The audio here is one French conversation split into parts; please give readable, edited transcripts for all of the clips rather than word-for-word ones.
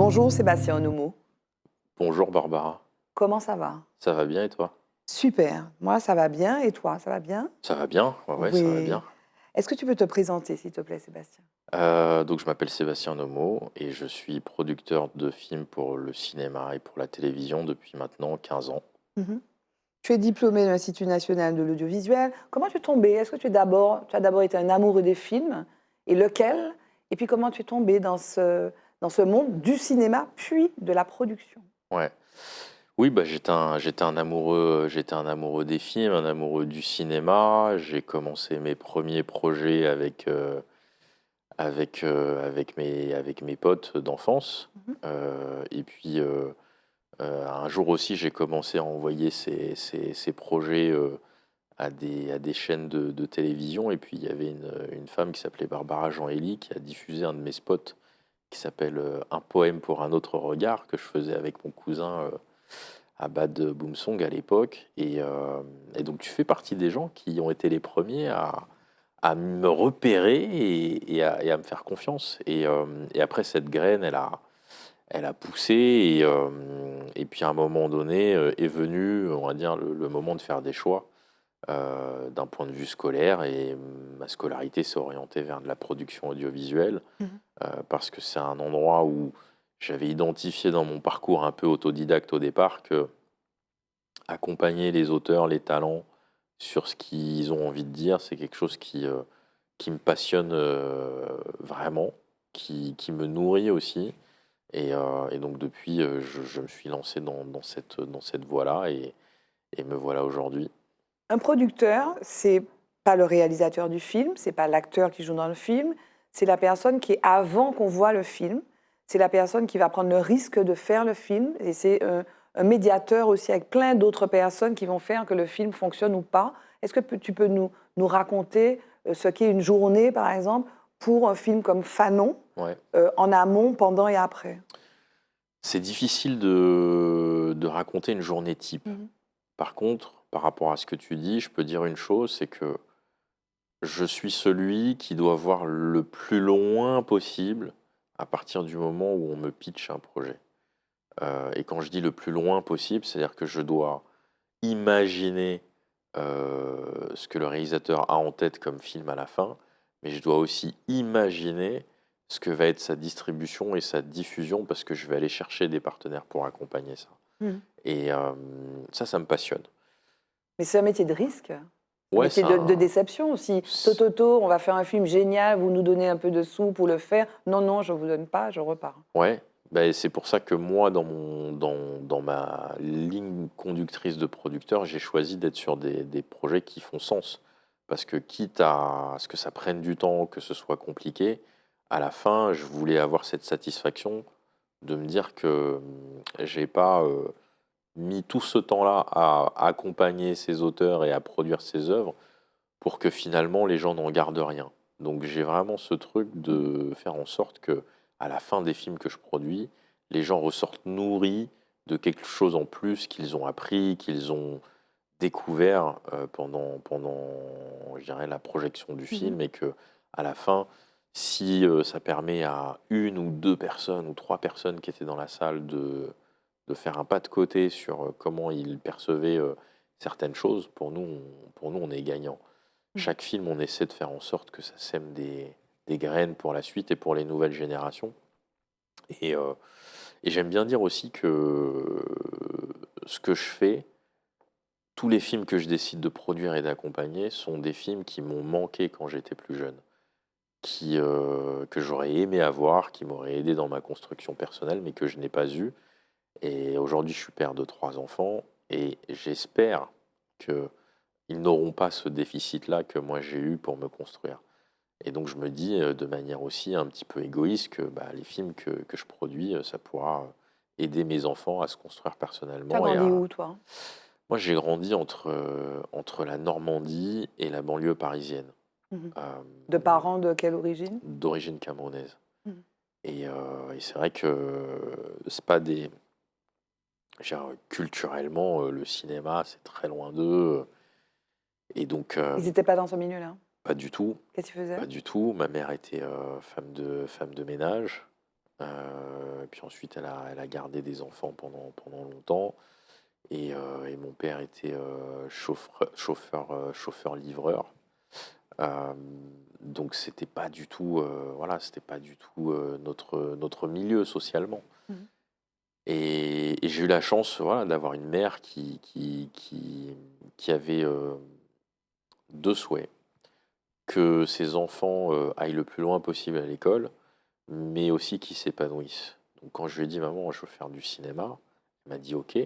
Bonjour Sébastien Onomo, Bonjour Barbara, comment ça va? ça va bien et toi? Super, moi ça va bien et toi, ça va bien? Ça va bien, ouais, ça va Oui. bien. Est-ce que tu peux te présenter s'il te plaît Sébastien? Donc je m'appelle Sébastien Nomo et je suis producteur de films pour le cinéma et pour la télévision depuis maintenant 15 ans. Mmh. Tu es diplômé de l'Institut national de l'audiovisuel. Comment tu es tombé? Est-ce que tu as d'abord été un amoureux des films et lequel? Et puis comment tu es tombé dans ce monde du cinéma, puis de la production? Ouais. Oui, bah, j'étais un amoureux des films, un amoureux du cinéma. J'ai commencé mes premiers projets avec mes potes d'enfance, Mmh. et puis, un jour aussi, j'ai commencé à envoyer ces projets, à des chaînes de télévision, et puis il y avait une femme qui s'appelait Barbara Jean-Élie qui a diffusé un de mes spots qui s'appelle, «Un poème pour un autre regard», que je faisais avec mon cousin, Abad Boumsong à l'époque, et donc tu fais partie des gens qui ont été les premiers à me repérer et à me faire confiance, et après cette graine, elle a poussé, et puis à un moment donné, est venu, on va dire, le moment de faire des choix, d'un point de vue scolaire, et ma scolarité s'est orientée vers de la production audiovisuelle, Mmh. parce que c'est un endroit où j'avais identifié dans mon parcours un peu autodidacte au départ que accompagner les auteurs, les talents sur ce qu'ils ont envie de dire, c'est quelque chose qui me passionne, vraiment, qui me nourrit aussi, et donc depuis, je me suis lancé dans cette voie-là, et me voilà aujourd'hui. Un producteur, c'est pas le réalisateur du film, c'est pas l'acteur qui joue dans le film, c'est la personne qui est avant qu'on voit le film. C'est la personne qui va prendre le risque de faire le film et c'est un médiateur aussi avec plein d'autres personnes qui vont faire que le film fonctionne ou pas. Est-ce que tu peux nous raconter ce qu'est une journée, par exemple, pour un film comme Fanon, Ouais. en amont, pendant et après? C'est difficile de raconter une journée type. Mhm. Par contre, par rapport à ce que tu dis, je peux dire une chose, c'est que je suis celui qui doit voir le plus loin possible à partir du moment où on me pitch un projet. Et quand je dis le plus loin possible, c'est-à-dire que je dois imaginer, ce que le réalisateur a en tête comme film à la fin, mais je dois aussi imaginer ce que va être sa distribution et sa diffusion, parce que je vais aller chercher des partenaires pour accompagner ça. Mhm. Et ça me passionne. Mais c'est un métier de risque, un Ouais, métier de déception aussi. c Tototo, on va faire un film génial, vous nous donnez un peu de sous pour le faire. Non, non, je ne vous donne pas, je repars. ouais, bah, c'est pour ça que moi, dans ma ligne conductrice de producteur, j'ai choisi d'être sur des projets qui font sens. Parce que quitte à ce que ça prenne du temps, que ce soit compliqué, à la fin, je voulais avoir cette satisfaction de me dire que, j'ai pas, mis tout ce temps-là à accompagner ces auteurs et à produire ces œuvres, pour que finalement les gens n'en gardent rien. Donc j'ai vraiment ce truc Mmh. de faire en sorte que, à la fin des films que je produis, les gens ressortent nourris de quelque chose en plus qu'ils ont appris, qu'ils ont découvert, pendant, je dirais, la projection du Mmh. film, et que à la fin, si, ça permet à une ou 2 personnes ou 3 personnes qui étaient dans la salle de faire un pas de côté sur, comment ils percevaient, certaines choses, pour nous on est gagnant. Mmh. Chaque film, on essaie de faire en sorte que ça sème des graines pour la suite et pour les nouvelles générations, et heu et j'aime bien dire aussi que ce que je fais, tous les films que je décide de produire et d'accompagner sont des films qui m'ont manqué quand j'étais plus jeune, que j'aurais aimé avoir, qui m'auraient aidé dans ma construction personnelle, mais que je n'ai pas eu. Et aujourd'hui, je suis père de 3 enfants, et j'espère qu'ils n'auront pas ce déficit-là que moi j'ai eu pour me construire. Et donc je me dis, de manière aussi un petit peu égoïste, que, bah, les films que je produis, ça pourra, aider mes enfants à se construire Tu as personnellement, et grandi à... où, toi? Moi, j'ai grandi entre la Normandie et la banlieue parisienne, Mmh. hem, De parents de quelle origine? d'origine camerounaise, Mmh. et c'est vrai que c'est pas des... je veux dire, culturellement, le cinéma, c'est très loin d'eux, et donc Ils étaient pas dans ce milieu-là? pas du tout, Qu'est-ce qu'ils faisaient? pas du tout. Ma mère était, femme de ménage, Puis ensuite, elle a gardé des enfants pendant longtemps. Et mon père était chauffeur-livreur. Euh, donc c'était pas du tout, voilà, c'était pas du tout notre milieu socialement. Mhm. Et j'ai eu la chance, voilà, d'avoir une mère qui avait deux souhaits: que ses enfants aillent le plus loin possible à l'école, mais aussi qu'ils s'épanouissent. Donc quand je lui ai dit: «Maman, je veux faire du cinéma», elle m'a dit: «OK,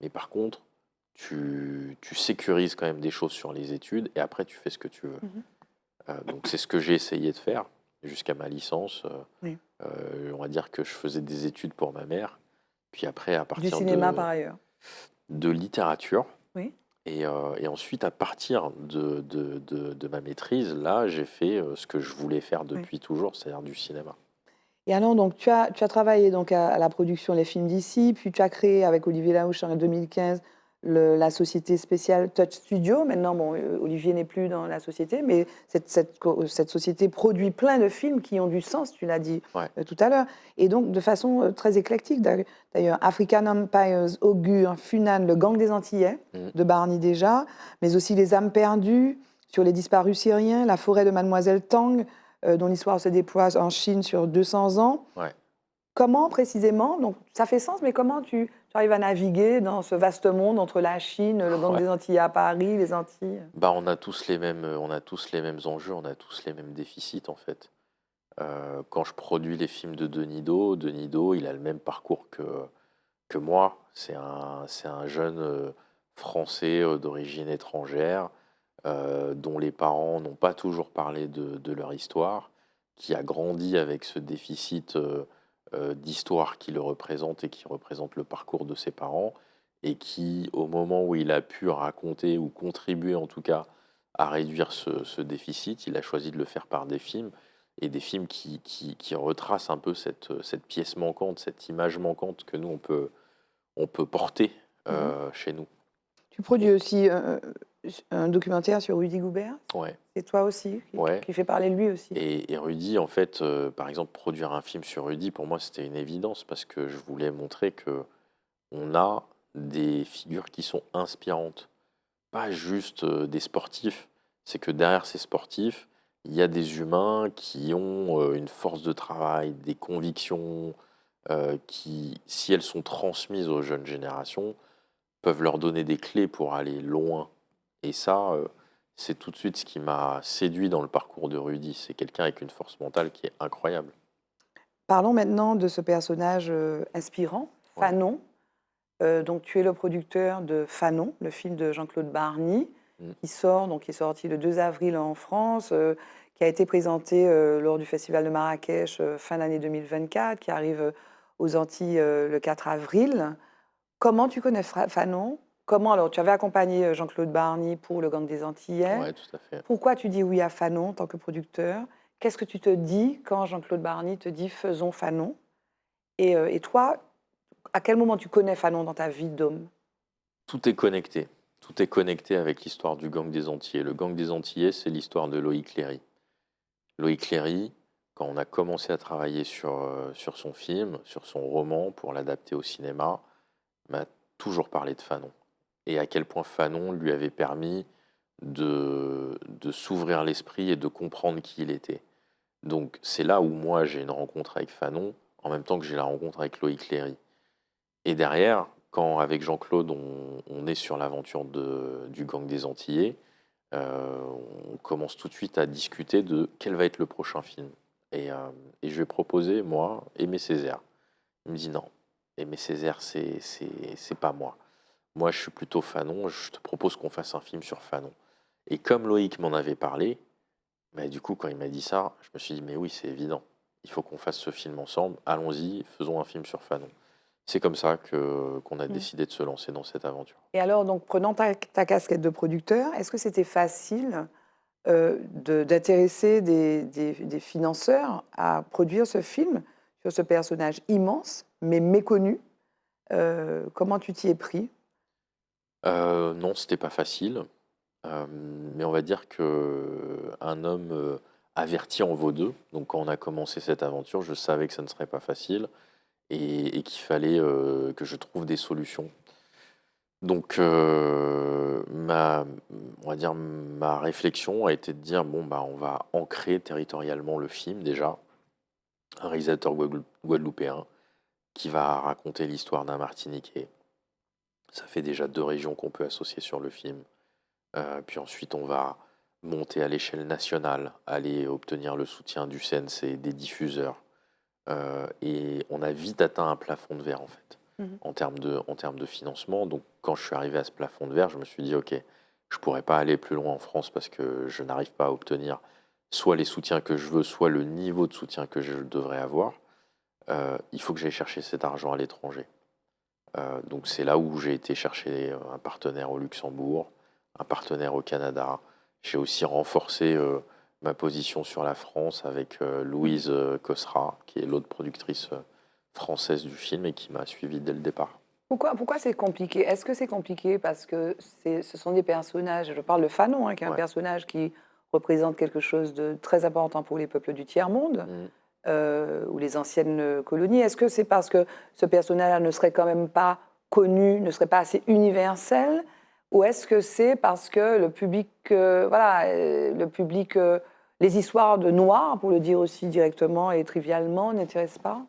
mais par contre, tu sécurises quand même des choses sur les études et après tu fais ce que tu veux». Mhm. Donc c'est ce que j'ai essayé de faire jusqu'à ma licence. Oui. On va dire que je faisais des études pour ma mère. Puis après, à Du partir cinéma par ailleurs. de littérature, Oui. et ensuite, à partir de ma maîtrise, là, j'ai fait ce que je voulais faire Oui. depuis toujours, c'est-à-dire du cinéma. Et alors, donc, tu as travaillé donc, à la production Les Films d'ici, puis tu as créé avec Olivier Laouche en 2015 la société spéciale Touch Studio. Maintenant, bon, Olivier n'est plus dans la société, mais cette société produit plein de films qui ont du sens, tu l'as dit Ouais. tout à l'heure, et donc de façon très éclectique. D'ailleurs, African Empires, Augure, Funan, Le Gang des Antillais, Mm. de Barney déjà, mais aussi Les âmes perdues, sur les disparus syriens, La forêt de Mademoiselle Tang, dont l'histoire se déploie en Chine sur 200 ans. Ouais. Comment précisément, donc ça fait sens, mais comment tu arrives à naviguer dans ce vaste monde entre la Chine, le Gang Ouais. des Antilles à Paris, les Antilles? Bah, on a tous les mêmes enjeux, on a tous les mêmes déficits en fait. Quand je produis les films de Denis Do, il a le même parcours que moi. C'est un jeune Français d'origine étrangère, dont les parents n'ont pas toujours parlé de leur histoire, qui a grandi avec ce déficit d'histoire qui le représente et qui représente le parcours de ses parents, et qui, au moment où il a pu raconter ou contribuer en tout cas à réduire ce déficit, il a choisi de le faire par des films, et des films qui retracent un peu cette pièce manquante, cette image manquante que nous, on peut porter Mhm. chez nous. Tu produis aussi un documentaire sur Rudy Goubert. Ouais, C'est toi aussi ouais. qui fait parler de lui aussi. Et Rudy, en fait, par exemple, produire un film sur Rudy, pour moi, c'était une évidence parce que je voulais montrer que on a des figures qui sont inspirantes, pas juste des sportifs. C'est que derrière ces sportifs, il y a des humains qui ont une force de travail, des convictions, qui, si elles sont transmises aux jeunes générations, peuvent leur donner des clés pour aller loin. Et ça, c'est tout de suite ce qui m'a séduit dans le parcours de Rudy. C'est quelqu'un avec une force mentale qui est incroyable. Parlons maintenant de ce personnage inspirant, Ouais. Fanon. Donc tu es le producteur de Fanon, le film de Jean-Claude Barny, Mm. qui est sorti le 2 avril en France, qui a été présenté lors du Festival de Marrakech fin d'année 2024, qui arrive aux Antilles le 4 avril. Comment tu connais Fanon? Comment alors tu avais accompagné Jean-Claude Barny pour Le Gang des Antillais. Ouais, tout à fait. Pourquoi tu dis oui à Fanon en tant que producteur? Qu'est-ce que tu te dis quand Jean-Claude Barny te dit faisons Fanon? Et toi, à quel moment tu connais Fanon dans ta vie d'homme? Tout est connecté. Tout est connecté avec l'histoire du Gang des Antillais. Le Gang des Antillais, c'est l'histoire de Loïc Léry. Loïc Léry, quand on a commencé à travailler sur son film, sur son roman, pour l'adapter au cinéma, m'a toujours parlé de Fanon. Et à quel point Fanon lui avait permis de s'ouvrir l'esprit et de comprendre qui il était. Donc c'est là où moi j'ai une rencontre avec Fanon, en même temps que j'ai la rencontre avec Loïc Léry. Et derrière, quand avec Jean-Claude on est sur l'aventure du Gang des Antillais, euh, on commence tout de suite à discuter de quel va être le prochain film. Et je lui ai proposé, moi, Aimé Césaire. Il me dit non, Aimé Césaire, c'est pas moi. Moi, je suis plutôt Fanon, je te propose qu'on fasse un film sur Fanon. Et comme Loïc m'en avait parlé, bah, du coup, quand il m'a dit ça, je me suis dit, mais oui, c'est évident. Il faut qu'on fasse ce film ensemble. Allons-y, faisons un film sur Fanon. C'est comme ça qu'on a Mm. décidé de se lancer dans cette aventure. Et alors, donc, prenant ta casquette de producteur, est-ce que c'était facile d'intéresser des financeurs à produire ce film sur ce personnage immense, mais méconnu? Comment tu t'y es pris? Non, c'était pas facile. Mais on va dire que un homme averti en vaut deux. Donc quand on a commencé cette aventure, je savais que ça ne serait pas facile et qu'il fallait que je trouve des solutions. Donc on va dire ma réflexion a été de dire: «Bon, bah, on va ancrer territorialement le film déjà». Un réalisateur guadeloupéen qui va raconter l'histoire d'un Martiniquais. Ça fait déjà 2 régions qu'on peut associer sur le film. Puis ensuite, on va monter à l'échelle nationale, aller obtenir le soutien du CNC, des diffuseurs. Et on a vite atteint un plafond de verre, en fait, Mmh. en termes de financement. Donc, quand je suis arrivé à ce plafond de verre, je me suis dit: «OK, je pourrais pas aller plus loin en France parce que je n'arrive pas à obtenir soit les soutiens que je veux, soit le niveau de soutien que je devrais avoir. Il faut que j'aille chercher cet argent à l'étranger». Donc c'est là où j'ai été chercher, un partenaire au Luxembourg, un partenaire au Canada. J'ai aussi renforcé, ma position sur la France avec, Mmh. Louise, Cosra, qui est l'autre productrice, française du film et qui m'a suivi dès le départ. Pourquoi c'est compliqué? Est-ce que c'est compliqué parce que ce sont des personnages, je parle de Fanon, hein, qui est un Ouais. personnage qui représente quelque chose de très important pour les peuples du tiers-monde, Mmh. ou les anciennes, colonies. Est-ce que c'est parce que ce personnage-là ne serait quand même pas connu, ne serait pas assez universel? Ou est-ce que c'est parce que le public, voilà, le public, les histoires de noirs, pour le dire aussi directement et trivialement, n'intéressent pas?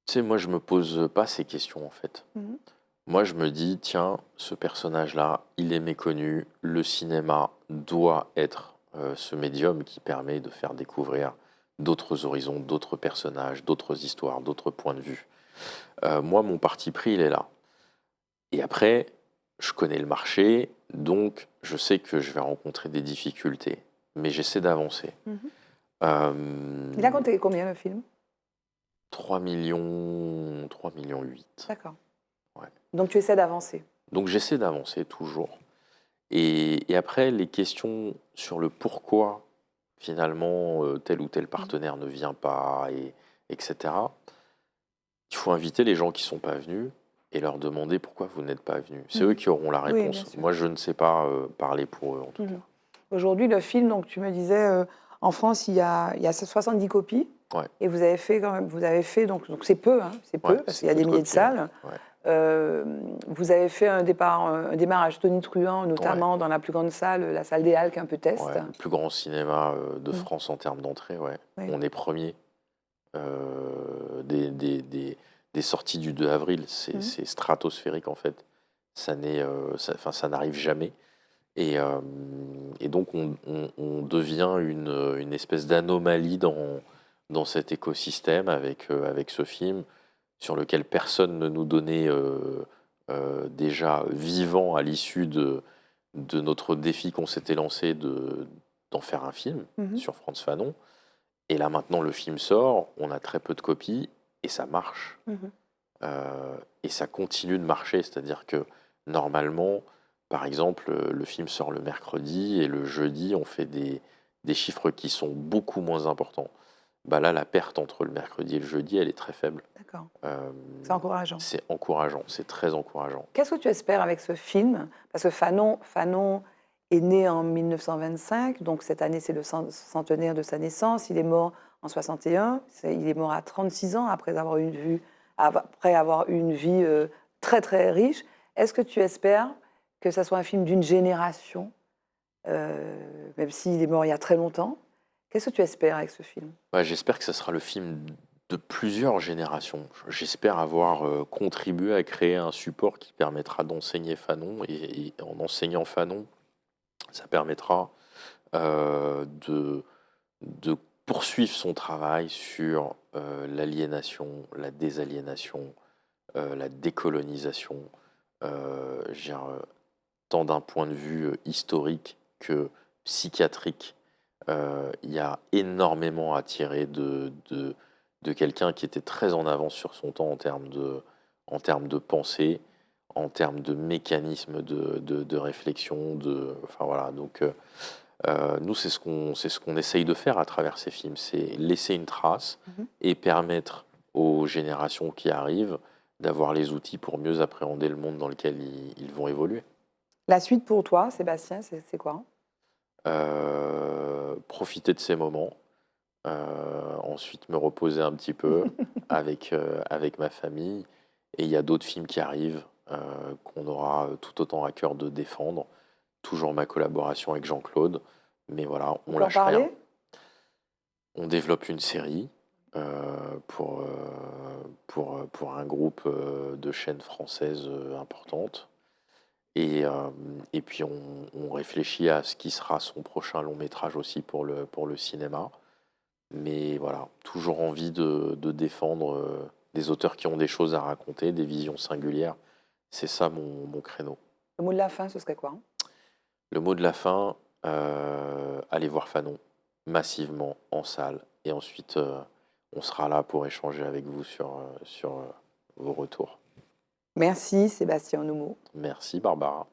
Tu sais, moi, je me pose pas ces questions, en fait. Mmh. Moi, je me dis: «Tiens, ce personnage-là, il est méconnu. Le cinéma doit être, ce médium qui permet de faire découvrir d'autres horizons, d'autres personnages, d'autres histoires, d'autres points de vue». Moi, mon parti pris, il est là et après, je connais le marché, donc je sais que je vais rencontrer des difficultés, mais j'essaie d'avancer. Mmh. Il a Hem, compté combien le film? 3 millions 8. D'accord. Ouais. Donc tu essaies d'avancer. Donc j'essaie d'avancer toujours. Et après, les questions sur le pourquoi, finalement, tel ou tel Mmh. partenaire ne vient pas et il faut inviter les gens qui sont pas venus et leur demander pourquoi vous n'êtes pas venus. C'est eux Mmh. qui auront la Oui, bien réponse. sûr. Moi, je ne sais pas, parler pour eux, en tout Mmh. cas. Aujourd'hui, le film, donc tu me disais, en France, il y a 70 copies Ouais, et vous avez fait quand même vous avez fait donc c'est peu, hein, c'est ouais, peu parce c'est qu'il y a peu des de milliers de copies, ouais. salles. Ouais, Vous avez fait un démarrage tonitruant, ouais, notamment dans la plus grande salle, la salle des Halles, un peu test. ouais. Le plus grand cinéma, de Mmh. France en termes d'entrée, ouais. Oui. On est premier. Des sorties du 2 avril, Mmh. c'est stratosphérique, en fait. Ça n'arrive jamais et donc on devient une espèce d'anomalie dans cet écosystème avec ce film sur lequel personne ne nous donnait, déjà vivant à l'issue de notre défi qu'on s'était lancé d'en faire un film Mmh. sur Frantz Fanon. Et là, maintenant, le film sort, on a très peu de copies et ça marche. Mmh. Et ça continue de marcher. C'est-à-dire que, normalement, par exemple, le film sort le mercredi et le jeudi, on fait des chiffres qui sont beaucoup moins importants. Bah, là, la perte entre le mercredi et le jeudi, elle est très faible. D'accord, Hem, c'est encourageant. c'est encourageant, c'est très encourageant. Qu'est-ce que tu espères avec ce film? Parce que Fanon est né en 1925, donc cette année, c'est le centenaire de sa naissance. Il est mort en 61. Il est mort à 36 ans après avoir eu une vie très, très riche. Est-ce que tu espères que ça soit un film d'une génération, même s'il est mort il y a très longtemps? Qu'est-ce que tu espères avec ce film? Bah, j'espère que ça sera le film de plusieurs générations. J'espère avoir, contribué à créer un support qui permettra d'enseigner Fanon et en enseignant Fanon, ça permettra, de poursuivre son travail sur, l'aliénation, la désaliénation, la décolonisation, je veux dire, tant d'un point de vue, historique que psychiatrique. Il y a énormément à tirer de quelqu'un qui était très en avance sur son temps en termes de pensée, en termes de mécanisme de réflexion, enfin voilà, donc nous, c'est ce qu'on essaye de faire à travers ces films, c'est laisser une trace Mmh. et permettre aux générations qui arrivent d'avoir les outils pour mieux appréhender le monde dans lequel ils vont évoluer. La suite pour toi, Sébastien, c'est quoi? Profiter de ces moments, ensuite me reposer un petit peu avec ma famille. Et il y a d'autres films qui arrivent, qu'on aura tout autant à cœur de défendre. Toujours ma collaboration avec Jean-Claude, mais voilà, On on peut en lâche rien. parler? On développe une série, pour, pour un groupe, de chaînes françaises, importantes. Et puis on réfléchit à ce qui sera son prochain long métrage aussi pour le cinéma. Mais voilà, toujours envie de défendre, des auteurs qui ont des choses à raconter, des visions singulières. C'est ça mon créneau. Le mot de la fin, ce serait quoi? Le mot de la fin, allez voir Fanon, massivement, en salle. Et ensuite, on sera là pour échanger avec vous sur vos retours. Merci Sébastien Noumeau. Merci Barbara.